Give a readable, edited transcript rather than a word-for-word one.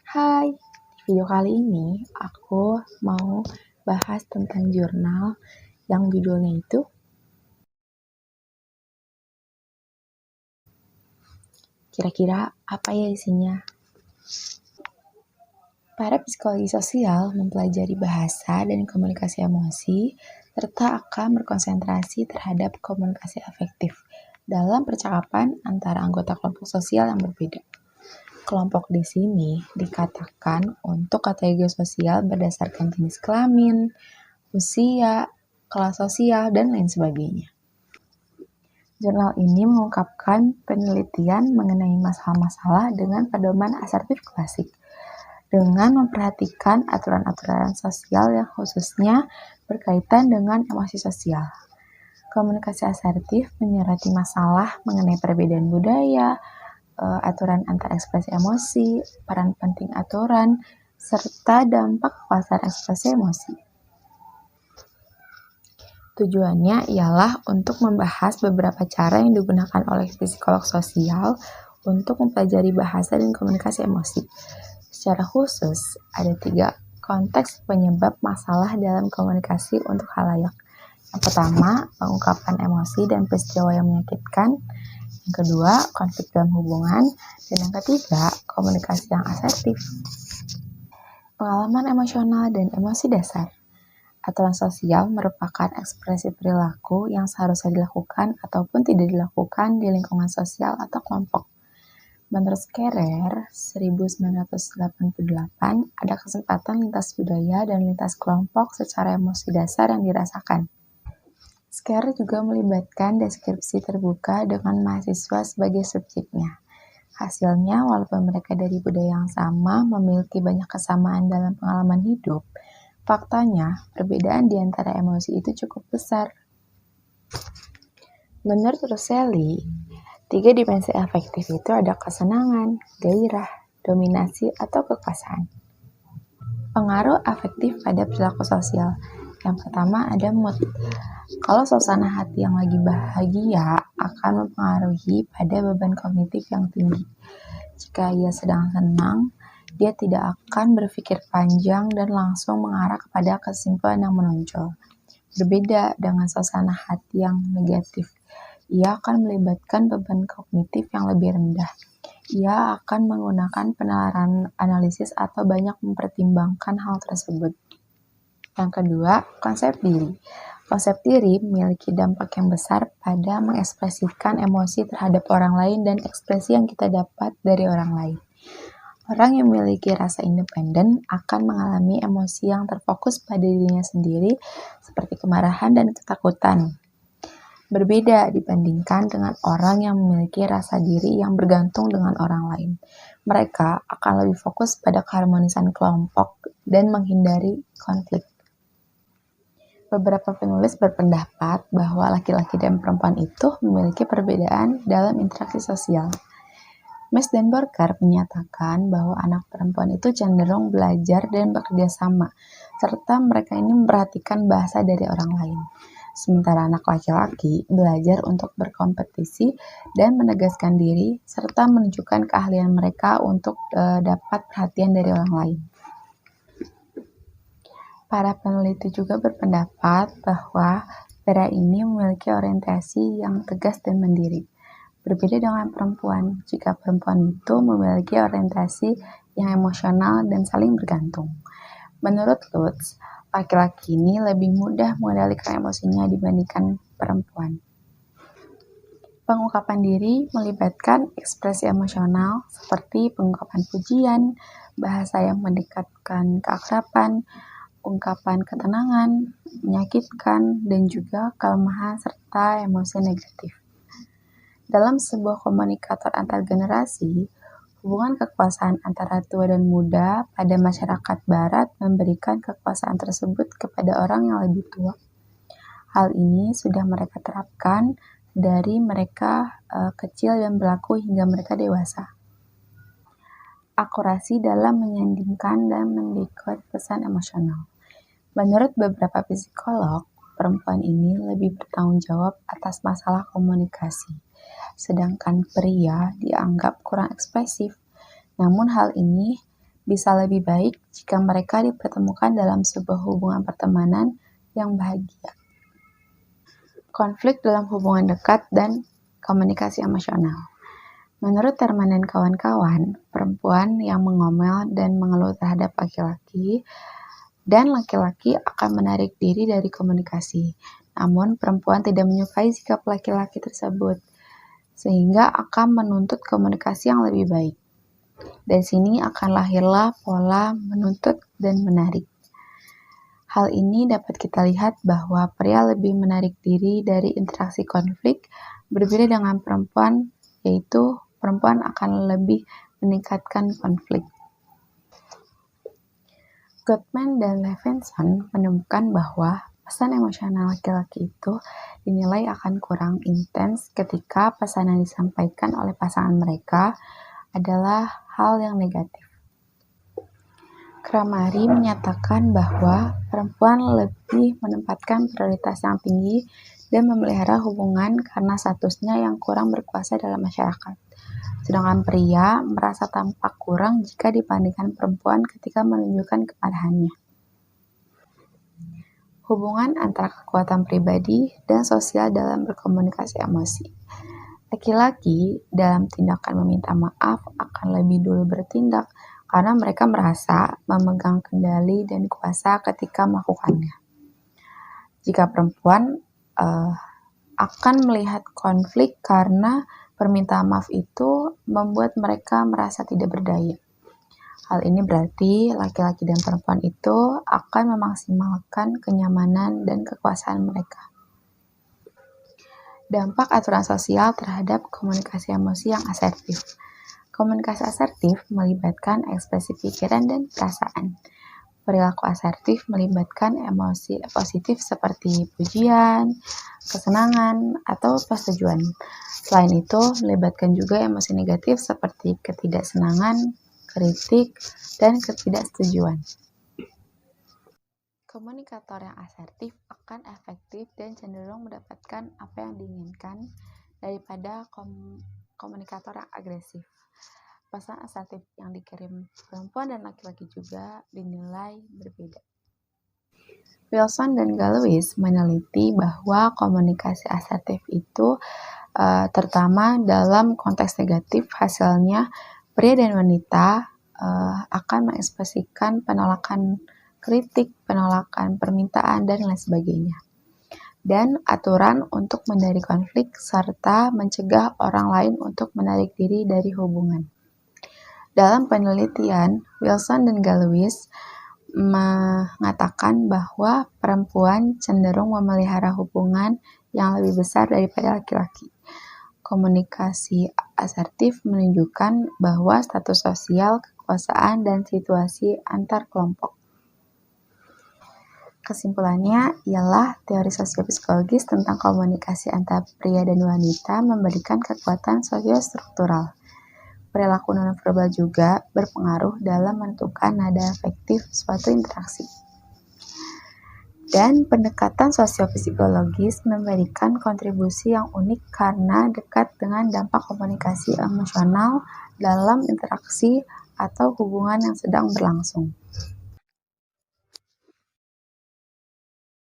Hai, di video kali ini aku mau bahas tentang jurnal yang judulnya itu kira-kira apa ya isinya? Para psikologi sosial mempelajari bahasa dan komunikasi emosi serta akan berkonsentrasi terhadap komunikasi afektif dalam percakapan antara anggota kelompok sosial yang berbeda. Kelompok di sini dikatakan untuk kategori sosial berdasarkan jenis kelamin, usia, kelas sosial, dan lain sebagainya. Jurnal ini mengungkapkan penelitian mengenai masalah-masalah dengan pedoman asertif klasik, dengan memperhatikan aturan-aturan sosial yang khususnya berkaitan dengan emosi sosial. Komunikasi asertif menyoroti masalah mengenai perbedaan budaya, aturan antar ekspresi emosi, peran penting aturan, serta dampak kekuasaan ekspresi emosi. Tujuannya ialah untuk membahas beberapa cara yang digunakan oleh psikolog sosial untuk mempelajari bahasa dan komunikasi emosi. Secara khusus, ada 3 konteks penyebab masalah dalam komunikasi untuk khalayak. Yang pertama, pengungkapan emosi dan peristiwa yang menyakitkan. Yang kedua, konflik dalam hubungan. Dan yang ketiga, komunikasi yang asertif. Pengalaman emosional dan emosi dasar. Aturan sosial merupakan ekspresi perilaku yang seharusnya dilakukan ataupun tidak dilakukan di lingkungan sosial atau kelompok. Menurut Scherrer, 1988, ada kesempatan lintas budaya dan lintas kelompok secara emosi dasar yang dirasakan. Scherrer juga melibatkan deskripsi terbuka dengan mahasiswa sebagai subjeknya. Hasilnya, walaupun mereka dari budaya yang sama, memiliki banyak kesamaan dalam pengalaman hidup, faktanya, perbedaan di antara emosi itu cukup besar. Menurut Russelli, 3 dimensi afektif itu ada kesenangan, gairah, dominasi, atau kekuasaan. Pengaruh afektif pada perilaku sosial. Yang pertama ada mood. Kalau suasana hati yang lagi bahagia akan mempengaruhi pada beban kognitif yang tinggi. Jika ia sedang senang, dia tidak akan berpikir panjang dan langsung mengarah kepada kesimpulan yang menonjol. Berbeda dengan suasana hati yang negatif, ia akan melibatkan beban kognitif yang lebih rendah. Ia akan menggunakan penalaran analisis atau banyak mempertimbangkan hal tersebut. Yang kedua, konsep diri. Konsep diri memiliki dampak yang besar pada mengekspresikan emosi terhadap orang lain dan ekspresi yang kita dapat dari orang lain. Orang yang memiliki rasa independen akan mengalami emosi yang terfokus pada dirinya sendiri, seperti kemarahan dan ketakutan. Berbeda dibandingkan dengan orang yang memiliki rasa diri yang bergantung dengan orang lain. Mereka akan lebih fokus pada keharmonisan kelompok dan menghindari konflik. Beberapa penulis berpendapat bahwa laki-laki dan perempuan itu memiliki perbedaan dalam interaksi sosial. Mes dan Borkar menyatakan bahwa anak perempuan itu cenderung belajar dan bekerja sama, serta mereka ini memperhatikan bahasa dari orang lain. Sementara anak laki-laki belajar untuk berkompetisi dan menegaskan diri, serta menunjukkan keahlian mereka untuk dapat perhatian dari orang lain. Para peneliti juga berpendapat bahwa pria ini memiliki orientasi yang tegas dan mandiri. Berbeda dengan perempuan, jika perempuan itu memiliki orientasi yang emosional dan saling bergantung. Menurut Lutz, laki-laki ini lebih mudah mengendalikan emosinya dibandingkan perempuan. Pengungkapan diri melibatkan ekspresi emosional seperti pengungkapan pujian, bahasa yang mendekatkan keakraban, ungkapan ketenangan, menyakitkan, dan juga kelemahan serta emosi negatif. Dalam sebuah komunikator antar generasi, hubungan kekuasaan antara tua dan muda pada masyarakat barat memberikan kekuasaan tersebut kepada orang yang lebih tua. Hal ini sudah mereka terapkan dari mereka kecil dan berlaku hingga mereka dewasa. Akurasi dalam menyandingkan dan mendekod pesan emosional. Menurut beberapa psikolog, perempuan ini lebih bertanggung jawab atas masalah komunikasi, sedangkan pria dianggap kurang ekspresif. Namun hal ini bisa lebih baik jika mereka dipertemukan dalam sebuah hubungan pertemanan yang bahagia. Konflik dalam hubungan dekat dan komunikasi emosional. Menurut Terman dan kawan-kawan, perempuan yang mengomel dan mengeluh terhadap laki-laki dan laki-laki akan menarik diri dari komunikasi. Namun, perempuan tidak menyukai sikap laki-laki tersebut, sehingga akan menuntut komunikasi yang lebih baik. Dari sini akan lahirlah pola menuntut dan menarik. Hal ini dapat kita lihat bahwa pria lebih menarik diri dari interaksi konflik, berbeda dengan perempuan, yaitu perempuan akan lebih meningkatkan konflik. Gottman dan Levinson menemukan bahwa pesan emosional laki-laki itu dinilai akan kurang intens ketika pesan yang disampaikan oleh pasangan mereka adalah hal yang negatif. Kramari menyatakan bahwa perempuan lebih menempatkan prioritas yang tinggi dan memelihara hubungan karena statusnya yang kurang berkuasa dalam masyarakat. Sedangkan pria merasa tampak kurang jika dibandingkan perempuan ketika menunjukkan kepadahannya. Hubungan antara kekuatan pribadi dan sosial dalam berkomunikasi emosi. Laki-laki dalam tindakan meminta maaf akan lebih dulu bertindak karena mereka merasa memegang kendali dan kuasa ketika melakukannya. Jika perempuan akan melihat konflik karena permintaan maaf itu membuat mereka merasa tidak berdaya. Hal ini berarti laki-laki dan perempuan itu akan memaksimalkan kenyamanan dan kekuasaan mereka. Dampak aturan sosial terhadap komunikasi emosi yang asertif. Komunikasi asertif melibatkan ekspresi pikiran dan perasaan. Perilaku asertif melibatkan emosi positif seperti pujian, kesenangan, atau persetujuan. Selain itu, melibatkan juga emosi negatif seperti ketidaksenangan, kritik, dan ketidaksetujuan. Komunikator yang asertif akan efektif dan cenderung mendapatkan apa yang diinginkan daripada komunikator yang agresif. Pesan asertif yang dikirim perempuan dan laki-laki juga dinilai berbeda. Wilson dan Galois meneliti bahwa komunikasi asertif itu terutama dalam konteks negatif, hasilnya pria dan wanita akan mengekspresikan penolakan kritik, penolakan permintaan, dan lain sebagainya. Dan aturan untuk menghindari konflik serta mencegah orang lain untuk menarik diri dari hubungan. Dalam penelitian, Wilson dan Galois mengatakan bahwa perempuan cenderung memelihara hubungan yang lebih besar daripada laki-laki. Komunikasi asertif menunjukkan bahwa status sosial, kekuasaan, dan situasi antar kelompok. Kesimpulannya ialah teori sosiopsikologis tentang komunikasi antara pria dan wanita memberikan kekuatan sosiostruktural. Perilaku nonverbal juga berpengaruh dalam menentukan nada afektif suatu interaksi. Dan pendekatan sosiopsikologis memberikan kontribusi yang unik karena dekat dengan dampak komunikasi emosional dalam interaksi atau hubungan yang sedang berlangsung.